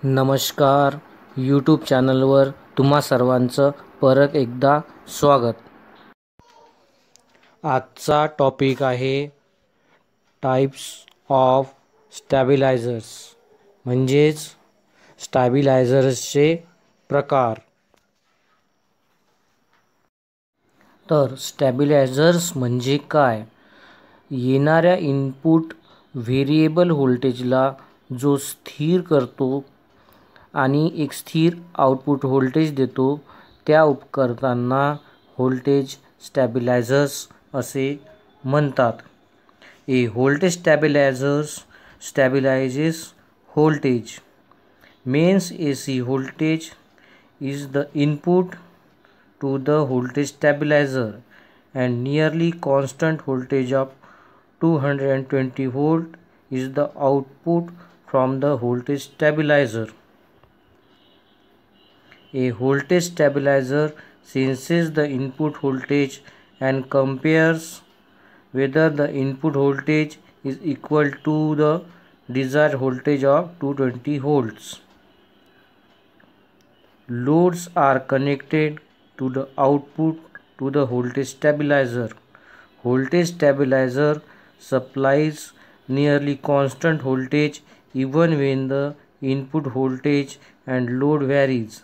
नमस्कार. यूट्यूब चॅनलवर तुम्हा सर्वांचं परत एकदा स्वागत. आजचा टॉपिक आहे टाइप्स ऑफ स्टॅबिलायझर्स, म्हणजेच स्टॅबिलायझर्सचे प्रकार. तर स्टॅबिलायझर्स म्हणजे काय? येणाऱ्या इनपुट व्हेरिएबल व्होल्टेजला जो स्थिर करतो आणि एक स्थिर आउटपुट व्होल्टेज देतो, त्या उपकरणांना व्होल्टेज स्टॅबिलायझर्स असे म्हणतात. A voltage stabilisers stabilises voltage. Mains AC voltage is the input to the voltage stabilizer and nearly constant voltage of 220 volt is the output from the voltage stabilizer. A voltage stabilizer senses the input voltage and compares whether the input voltage is equal to the desired voltage of 220 volts. Loads are connected to the output to the voltage stabilizer. Voltage stabilizer supplies nearly constant voltage even when the input voltage and load varies.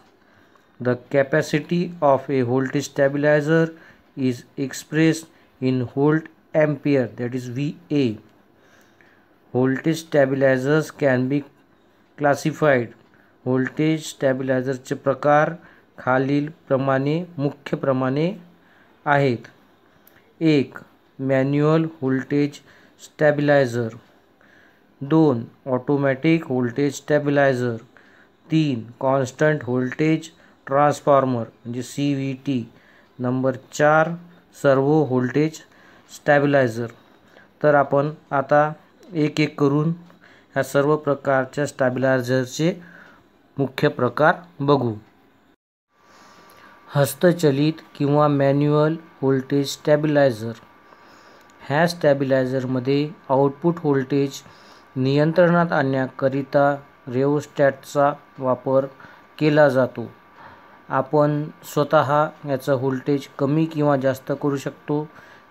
The capacity of a voltage stabilizer is expressed in volt ampere, that is VA. Voltage stabilizers can be classified. Voltage स्टॅबिलायझरचे प्रकार खालील प्रमाणे मुख्य प्रमाणे आहेत. 1. Manual voltage stabilizer. 2. Automatic voltage stabilizer. 3. Constant voltage transformer म्हणजे CVT. Number 4. Servo voltage stabilizer. तर आपण आता एक एक करून ह्या सर्व प्रकारच्या स्टॅबिलायझरचे मुख्य प्रकार बघू. हस्तचलित किंवा मॅन्युअल व्होल्टेज स्टॅबिलायझर. ह्या स्टॅबिलायझरमध्ये आउटपुट व्होल्टेज नियंत्रणात आणण्याकरिता रिओस्टॅटचा वापर केला जातो. आपण स्वतः याचा व्होल्टेज कमी किंवा जास्त करू शकतो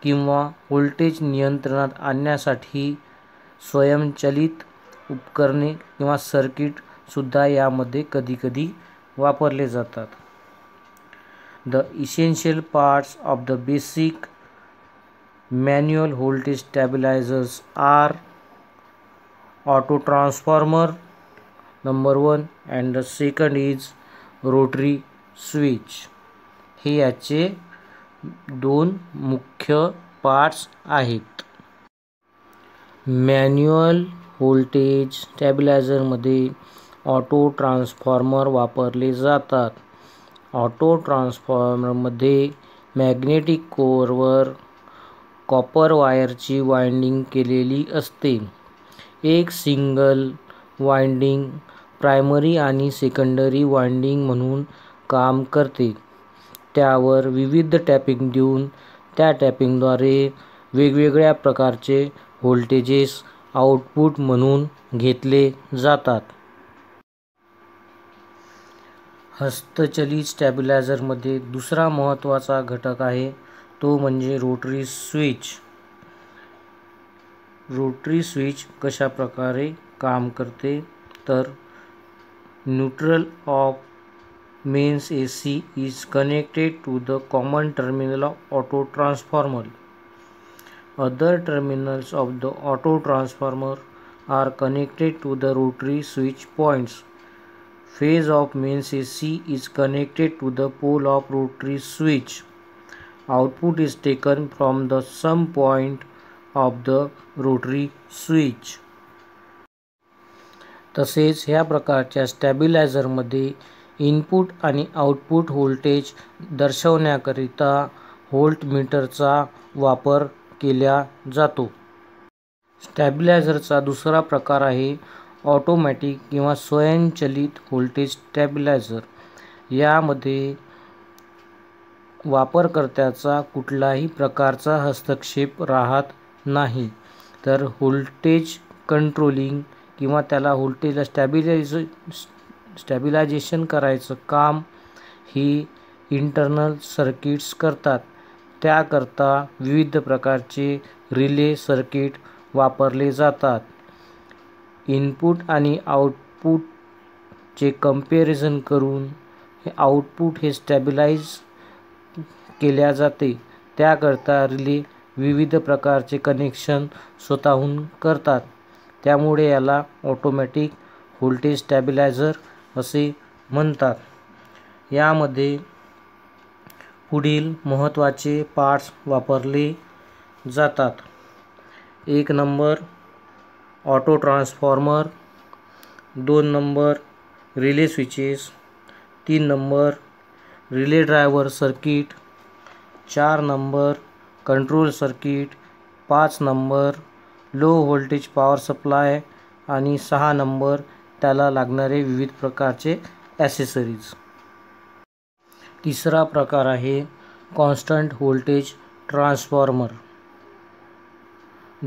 किंवा व्होल्टेज नियंत्रणात आणण्यासाठी स्वयंचलित उपकरणे किंवा सर्किट सुद्धा यामध्ये कधीकधी वापरले जातात. The essential parts of the basic manual voltage stabilizers are auto transformer number 1 and the second is rotary switch. हे याचे 2 मुख्य पार्ट्स आहेत. मॅन्युअल व्होल्टेज स्टॅबिलायझरमध्ये ऑटो ट्रान्सफॉर्मर वापरले जातात. ऑटो ट्रान्सफॉर्मरमध्ये मॅग्नेटिक कोअरवर कॉपर वायरची वाइंडिंग केलेली असते. एक सिंगल वाइंडिंग प्रायमरी आणि सेकंडरी वाइंडिंग म्हणून काम करते. त्यावर विविध टॅपिंग देऊन त्या टॅपिंगद्वारे वेगवेगळ्या प्रकारचे व्होल्टेजेस आउटपुट म्हणून घेतले जातात. हस्तचलित स्टॅबिलायझरमध्ये दुसरा महत्त्वाचा घटक आहे तो म्हणजे रोटरी स्विच. रोटरी स्विच कशा प्रकारे काम करते तर neutral of mains AC is connected to the common terminal of auto transformer. Other terminals of the auto transformer are connected to the rotary switch points. Phase of mains AC is connected to the pole of rotary switch. Output is taken from the some point of the rotary switch. तसेच ह्या प्रकारच्या स्टॅबिलायझरमध्ये input आणि output voltage दर्शवण्याकरिता व्होल्टमीटरचा वापर केला जातो. स्टॅबिलायझरचा दुसरा प्रकार आहे ऑटोमॅटिक किंवा स्वयंचलित व्होल्टेज स्टॅबिलायझर. यामध्ये वापरकर्त्याचा कुठलाही प्रकारचा हस्तक्षेप राहत नाही, तर व्होल्टेज कंट्रोलिंग किंवा त्याला व्होल्टेजला स्टॅबिलायझेशन करायचं काम ही इंटरनल सर्किट्स करतात. त्याकरता विविध प्रकारचे रिले सर्किट वापरले जातात. इनपुट आणि आउटपुटचे कंपॅरिझन करून आउटपुट हे स्टॅबिलाइज केल्या जाते. त्याकरता रिले विविध प्रकारचे कनेक्शन स्वतःहून करतात. त्यामुळे याला ऑटोमॅटिक व्होल्टेज स्टॅबिलायझर असे म्हणतात. यामध्ये पुढील महत्त्वाचे पार्ट्स वापरले जातात. 1 number auto transformer, 2 number relay switches, 3 number relay driver circuit, 4 number control circuit, 5 number low voltage power supply आणि 6 नंबर त्याला लागणारे विविध प्रकारचे ॲसेसरीज. तिसरा प्रकार आहे constant voltage transformer.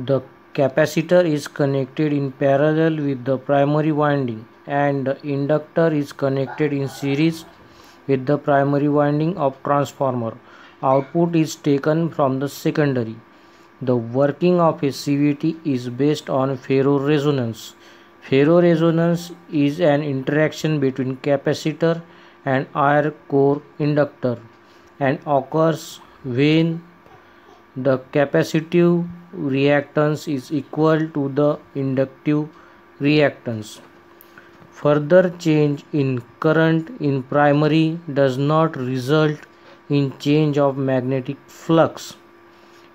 The capacitor is connected in parallel with the primary winding and the inductor is connected in series with the primary winding of transformer. Output is taken from the secondary. The working of a CVT is based on ferroresonance. Ferroresonance is an interaction between capacitor and iron core inductor and occurs when the capacitive reactance is equal to the inductive reactance. Further change in current in primary does not result in change of magnetic flux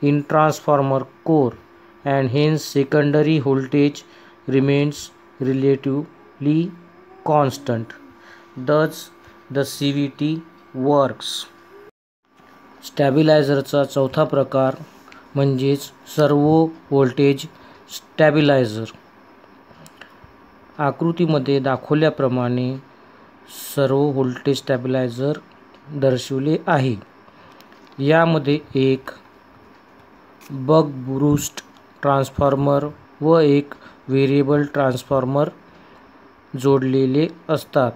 in transformer core, and hence secondary voltage remains relatively constant. Thus the CVT works. स्टॅबिलायझरचा चौथा प्रकार म्हणजेच सर्वो voltage stabiliser. आकृतीमध्ये दाखवल्याप्रमाणे सर्वो voltage stabiliser दर्शविले आहे. यामध्ये एक buck boost transformer व एक व्हेरिएबल ट्रान्सफॉर्मर जोडलेले असतात.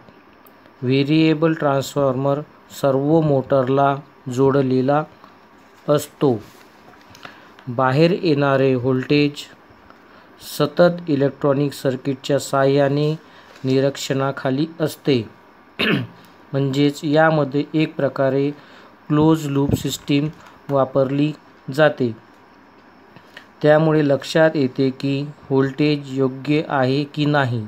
व्हेरिएबल ट्रान्सफॉर्मर सर्वो मोटरला जोडलेला असतो. बाहेर येणारे व्होल्टेज सतत इलेक्ट्रॉनिक सर्किटच्या साहाय्याने निरीक्षणाखाली असते. म्हणजेच यामध्ये एक प्रकारे क्लोज लूप सिस्टीम वापरली जाते. त्यामुळे लक्षात येते की व्होल्टेज योग्य आहे की नाही.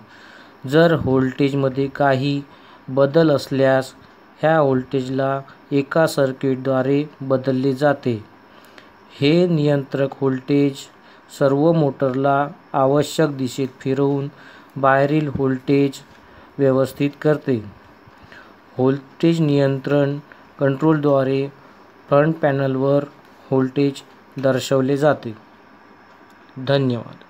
जर व्होल्टेजमध्ये काही बदल असल्यास ह्या व्होल्टेजला एका सर्किटद्वारे बदलले जाते. हे नियंत्रक व्होल्टेज सर्वो मोटरला आवश्यक दिशेत फिरवून बाहेरील व्होल्टेज व्यवस्थित करते. व्होल्टेज नियंत्रण कंट्रोलद्वारे फ्रंट पॅनलवर व्होल्टेज दर्शवले जाते. धन्यवाद.